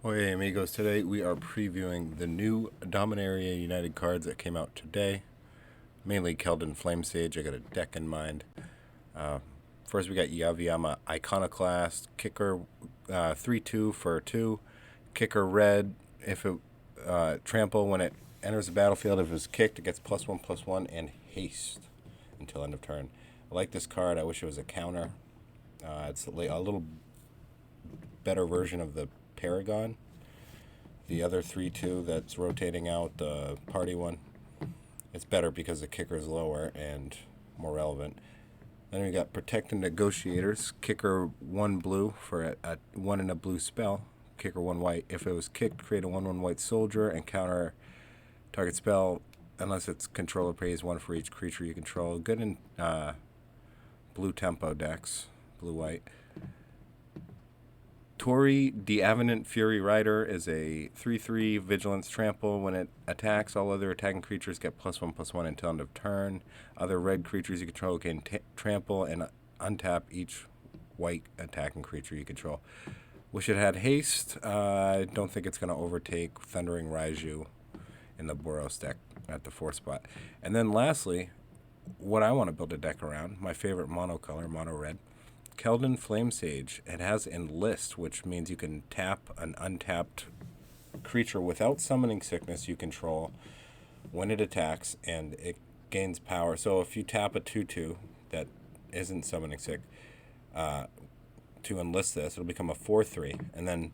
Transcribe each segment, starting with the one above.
Hey amigos, today we are previewing the new Dominaria United cards that came out today. Mainly Keldon Flame Sage, I got a deck in mind. First we got Yaviyama Iconoclast, kicker 3-2 for 2, kicker red, if it trample when it enters the battlefield, if it was kicked it gets +1/+1 and haste until end of turn. I like this card, I wish it was a counter. It's a little better version of the Paragon. The other 3-2 that's rotating out, the party one, it's better because the kicker is lower and more relevant. Then we got Protect and Negotiators. Kicker 1 blue for a 1 and a blue spell. Kicker 1 white. If it was kicked, create a 1/1 white soldier and counter target spell unless its controller pays 1 for each creature you control. Good in blue tempo decks, blue white. Tori, the Avenant Fury Rider, is a 3/3 Vigilance Trample. When it attacks, all other attacking creatures get +1/+1 until end of turn. Other red creatures you control can trample and untap each white attacking creature you control. Wish it had haste. I don't think it's going to overtake Thundering Raiju in the Boros deck at the 4th spot. And then lastly, what I want to build a deck around, my favorite monocolor, mono red. Keldon Flame Sage. It has Enlist, which means you can tap an untapped creature without summoning sickness you control when it attacks, and it gains power. So if you tap a 2/2 that isn't summoning sick to enlist this, it'll become a 4/3. And then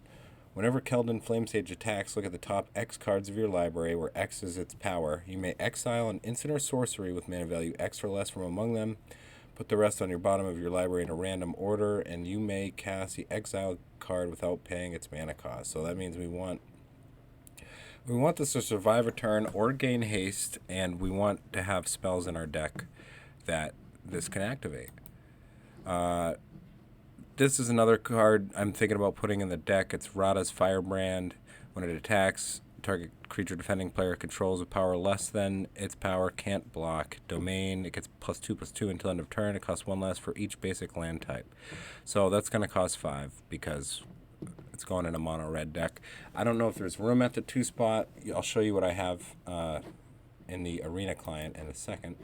whenever Keldon Flame Sage attacks, look at the top X cards of your library, where X is its power. You may exile an instant or sorcery with mana value X or less from among them. Put the rest on your bottom of your library in a random order, and you may cast the exile card without paying its mana cost. So that means we want this to survive a turn or gain haste, and we want to have spells in our deck that this can activate. This is another card I'm thinking about putting in the deck. It's Rada's Firebrand. When it attacks, target creature defending player controls a power less than its power, can't block. Domain, it gets +2/+2 until end of turn. It costs 1 less for each basic land type. So that's going to cost 5 because it's going in a mono red deck. I don't know if there's room at the 2 spot. I'll show you what I have in the arena client in a second.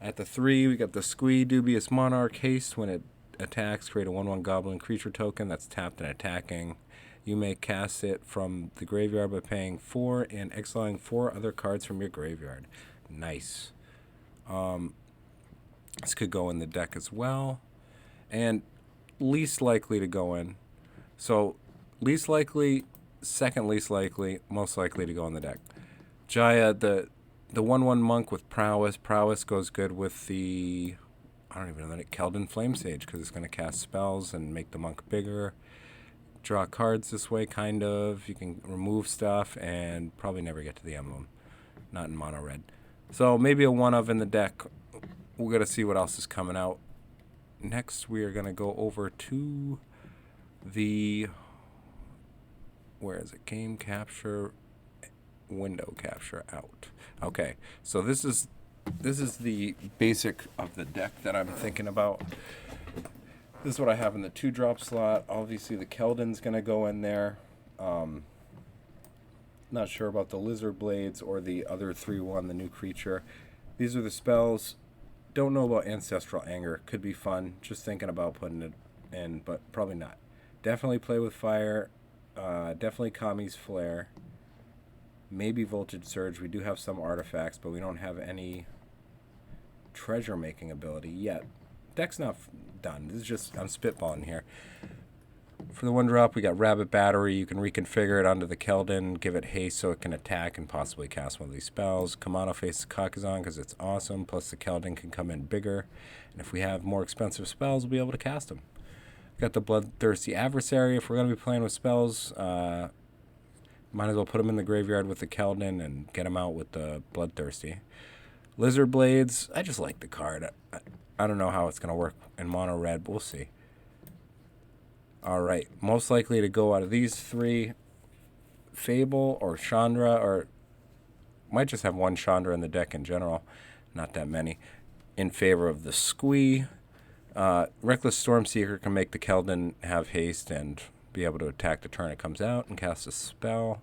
At the 3, we got the Squee Dubious Monarch. Haste, when it attacks, create a 1/1 goblin creature token that's tapped and attacking. You may cast it from the graveyard by paying 4 and exiling 4 other cards from your graveyard. Nice. This could go in the deck as well. And least likely to go in. So least likely, second least likely, most likely to go in the deck. Jaya, the 1/1 monk with prowess. Prowess goes good with the, I don't even know that, Keldon Flame Sage, because it's going to cast spells and make the monk bigger. Draw cards this way, kind of. You can remove stuff and probably never get to the emblem. Not in mono red. So maybe a 1 of in the deck. We're going to see what else is coming out. Next, we are going to go over to the, where is it? Game capture, window capture out. Okay, so this is the basic of the deck that I'm thinking about. This is what I have in the 2-drop slot. Obviously, the Keldon's going to go in there. Not sure about the Lizard Blades or the other 3/1, the new creature. These are the spells. Don't know about Ancestral Anger. Could be fun. Just thinking about putting it in, but probably not. Definitely Play with Fire. Definitely Kami's Flare. Maybe Voltage Surge. We do have some artifacts, but we don't have any treasure-making ability yet. Deck's not done. This is just, I'm spitballing here. For the 1-drop, we got Rabbit Battery. You can reconfigure it onto the Keldon, give it haste so it can attack and possibly cast one of these spells. Kamano faces Kakazan because it's awesome, plus the Keldon can come in bigger. And if we have more expensive spells, we'll be able to cast them. We got the Bloodthirsty Adversary. If we're going to be playing with spells, might as well put them in the graveyard with the Keldon and get them out with the Bloodthirsty. Lizard Blades, I just like the card. I don't know how it's going to work in mono red, but we'll see. Alright, most likely to go out of these 3, Fable or Chandra, or might just have 1 Chandra in the deck in general, not that many, in favor of the Squee. Reckless Stormseeker can make the Keldon have haste and be able to attack the turn it comes out and cast a spell.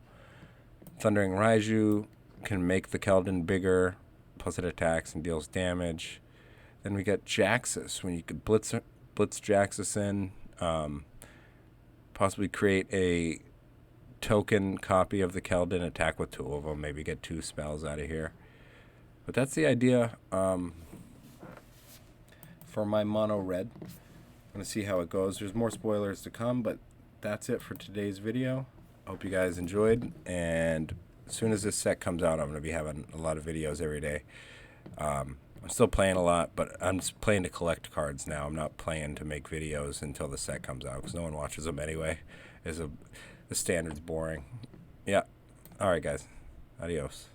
Thundering Raiju can make the Keldon bigger, plus it attacks and deals damage. Then we get Jaxus, when you could blitz Jaxus in, possibly create a token copy of the Keldon, attack with 2 of them, maybe get 2 spells out of here. But that's the idea for my mono red. I'm going to see how it goes. There's more spoilers to come, but that's it for today's video. I hope you guys enjoyed, and as soon as this set comes out, I'm going to be having a lot of videos every day. I'm still playing a lot, but I'm just playing to collect cards now. I'm not playing to make videos until the set comes out, because no one watches them anyway. The standard's boring. Yeah. All right, guys. Adios.